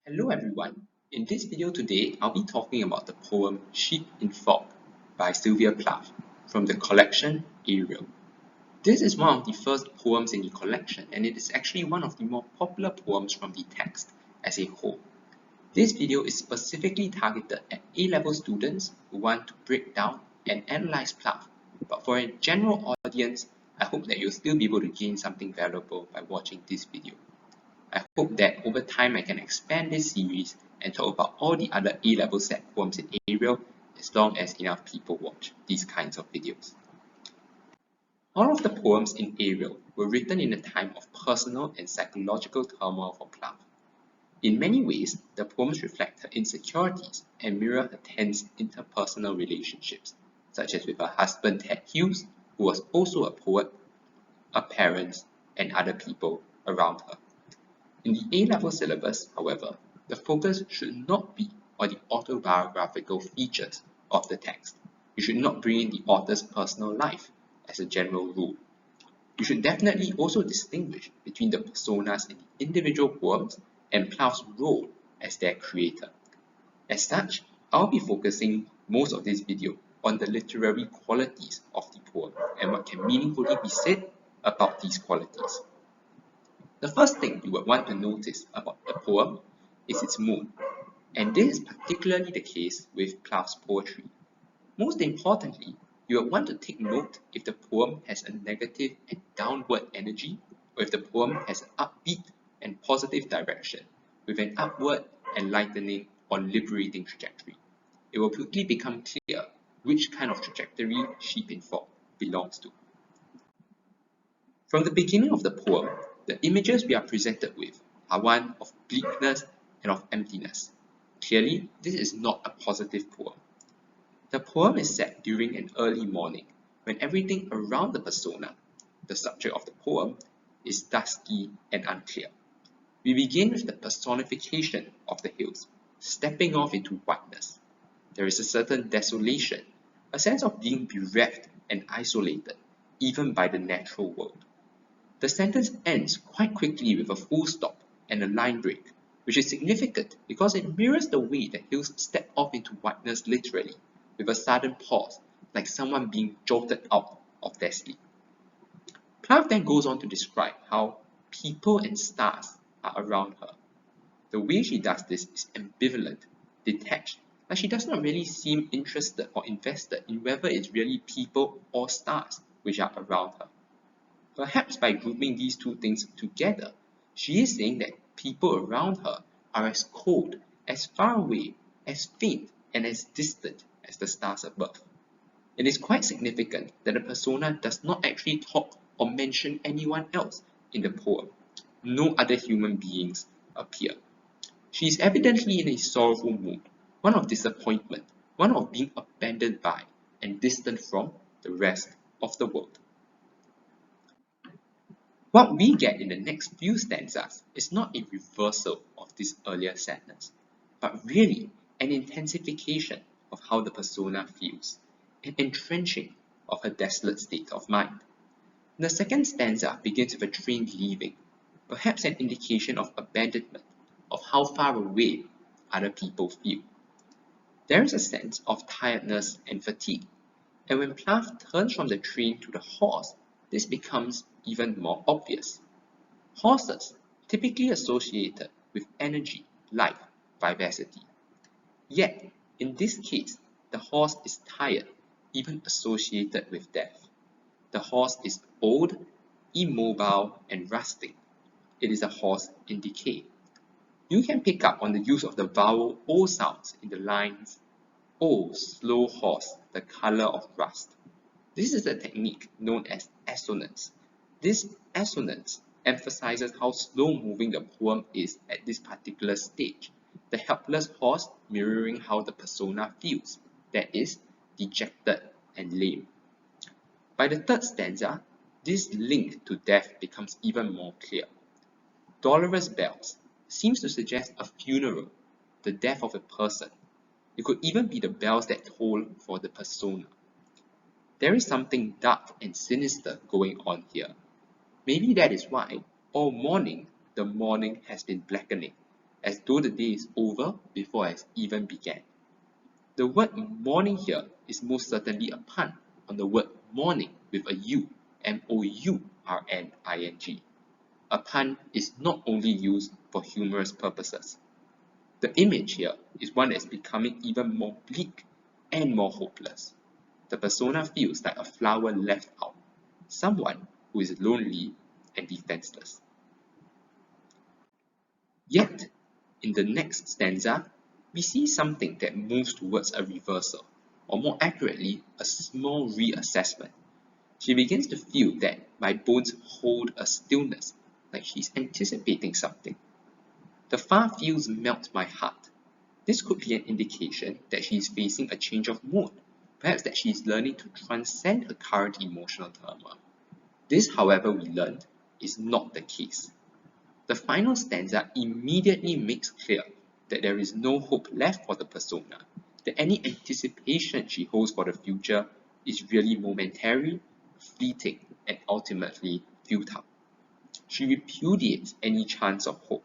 Hello everyone. In this video today, I'll be talking about the poem Sheep in Fog by Sylvia Plath from the collection Ariel. This is one of the first poems in the collection, and it is actually one of the more popular poems from the text as a whole. This video is specifically targeted at A-level students who want to break down and analyze Plath, but for a general audience, I hope that you'll still be able to gain something valuable by watching this video. I hope that over time I can expand this series and talk about all the other A-level set poems in Ariel as long as enough people watch these kinds of videos. All of the poems in Ariel were written in a time of personal and psychological turmoil for Plath. In many ways, the poems reflect her insecurities and mirror her tense interpersonal relationships, such as with her husband Ted Hughes, who was also a poet, her parents, and other people around her. In the A-level syllabus, however, the focus should not be on the autobiographical features of the text. You should not bring in the author's personal life as a general rule. You should definitely also distinguish between the personas in the individual poems and Plath's role as their creator. As such, I'll be focusing most of this video on the literary qualities of the poem and what can meaningfully be said about these qualities. The first thing you would want to notice about the poem is its mood, and this is particularly the case with Plath's poetry. Most importantly, you would want to take note if the poem has a negative and downward energy, or if the poem has an upbeat and positive direction, with an upward, enlightening, or liberating trajectory. It will quickly become clear which kind of trajectory Sheep in Fog belongs to. From the beginning of the poem, the images we are presented with are one of bleakness and of emptiness. Clearly, this is not a positive poem. The poem is set during an early morning, when everything around the persona, the subject of the poem, is dusky and unclear. We begin with the personification of the hills, stepping off into whiteness. There is a certain desolation, a sense of being bereft and isolated, even by the natural world. The sentence ends quite quickly with a full stop and a line break, which is significant because it mirrors the way the hills step off into whiteness literally, with a sudden pause, like someone being jolted out of their sleep. Plath then goes on to describe how people and stars are around her. The way she does this is ambivalent, detached, like she does not really seem interested or invested in whether it's really people or stars which are around her. Perhaps by grouping these two things together, she is saying that people around her are as cold, as far away, as faint, and as distant as the stars above. It is quite significant that the persona does not actually talk or mention anyone else in the poem. No other human beings appear. She is evidently in a sorrowful mood, one of disappointment, one of being abandoned by and distant from the rest of the world. What we get in the next few stanzas is not a reversal of this earlier sadness, but really an intensification of how the persona feels, an entrenching of her desolate state of mind. The second stanza begins with a train leaving, perhaps an indication of abandonment, of how far away other people feel. There is a sense of tiredness and fatigue, and when Plath turns from the train to the horse, this becomes even more obvious. Horses, typically associated with energy, life, vivacity. Yet, in this case, the horse is tired, even associated with death. The horse is old, immobile, and rusting. It is a horse in decay. You can pick up on the use of the vowel O sounds in the lines, "O slow horse, the color of rust." This is a technique known as assonance. This assonance emphasizes how slow-moving the poem is at this particular stage, the helpless horse mirroring how the persona feels, that is, dejected and lame. By the third stanza, this link to death becomes even more clear. Dolorous bells seems to suggest a funeral, the death of a person. It could even be the bells that toll for the persona. There is something dark and sinister going on here. Maybe that is why all morning the morning has been blackening, as though the day is over before it has even began. The word morning here is most certainly a pun on the word morning with a U, M-O-U-R-N-I-N-G. A pun is not only used for humorous purposes. The image here is one that is becoming even more bleak and more hopeless. The persona feels like a flower left out, someone who is lonely and defenseless. Yet, in the next stanza, we see something that moves towards a reversal, or more accurately, a small reassessment. She begins to feel that my bones hold a stillness, like she's anticipating something. The far fields melt my heart. This could be an indication that she is facing a change of mood, perhaps that she is learning to transcend her current emotional turmoil. This, however, we learned, is not the case. The final stanza immediately makes clear that there is no hope left for the persona, that any anticipation she holds for the future is really momentary, fleeting, and ultimately futile. She repudiates any chance of hope.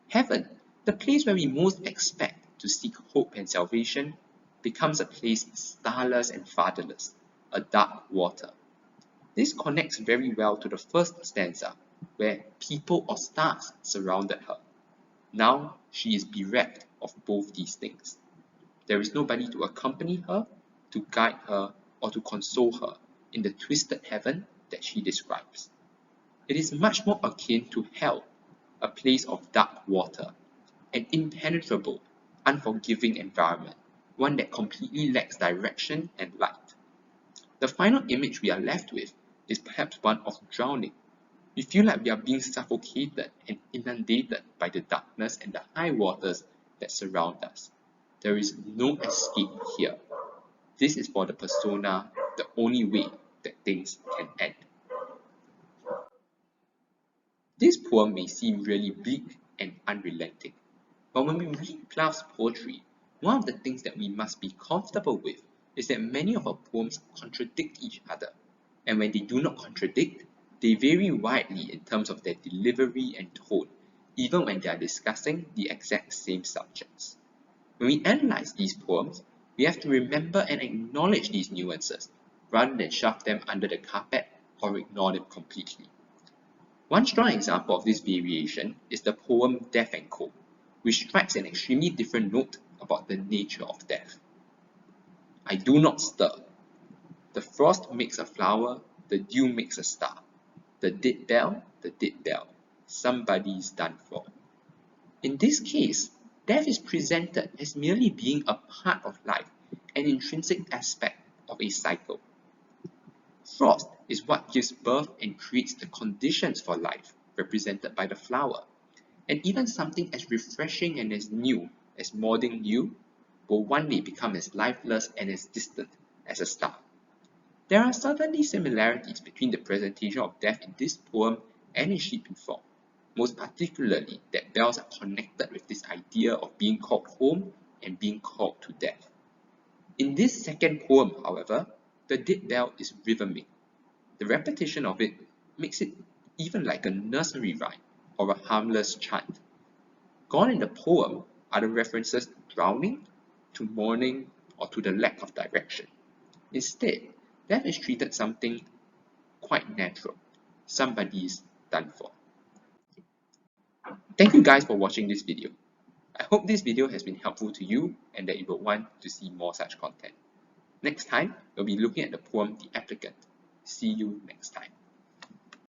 Heaven, the place where we most expect to seek hope and salvation, becomes a place starless and fatherless, a dark water. This connects very well to the first stanza, where people or stars surrounded her. Now she is bereft of both these things. There is nobody to accompany her, to guide her, or to console her in the twisted heaven that she describes. It is much more akin to hell, a place of dark water, an impenetrable, unforgiving environment, one that completely lacks direction and light. The final image we are left with is perhaps one of drowning. We feel like we are being suffocated and inundated by the darkness and the high waters that surround us. There is no escape here. This is for the persona the only way that things can end. This poem may seem really bleak and unrelenting, but when we read Plath's poetry, one of the things that we must be comfortable with is that many of her poems contradict each other, and when they do not contradict, they vary widely in terms of their delivery and tone, even when they are discussing the exact same subjects. When we analyze these poems, we have to remember and acknowledge these nuances, rather than shove them under the carpet or ignore them completely. One strong example of this variation is the poem Death and Co., which strikes an extremely different note about the nature of death. I do not stir. The frost makes a flower, the dew makes a star. The dead bell, somebody's done for. In this case, death is presented as merely being a part of life, an intrinsic aspect of a cycle. Frost is what gives birth and creates the conditions for life, represented by the flower. And even something as refreshing and as new as morning dew will one day become as lifeless and as distant as a star. There are certainly similarities between the presentation of death in this poem and in Sheep in Fog, most particularly that bells are connected with this idea of being called home and being called to death. In this second poem, however, the dead bell is rhythmic. The repetition of it makes it even like a nursery rhyme or a harmless chant. Gone in the poem are the references to drowning, to mourning, or to the lack of direction. Instead, death is treated something quite natural. Somebody's done for. Thank you guys for watching this video. I hope this video has been helpful to you and that you will want to see more such content. Next time, we'll be looking at the poem The Applicant. See you next time.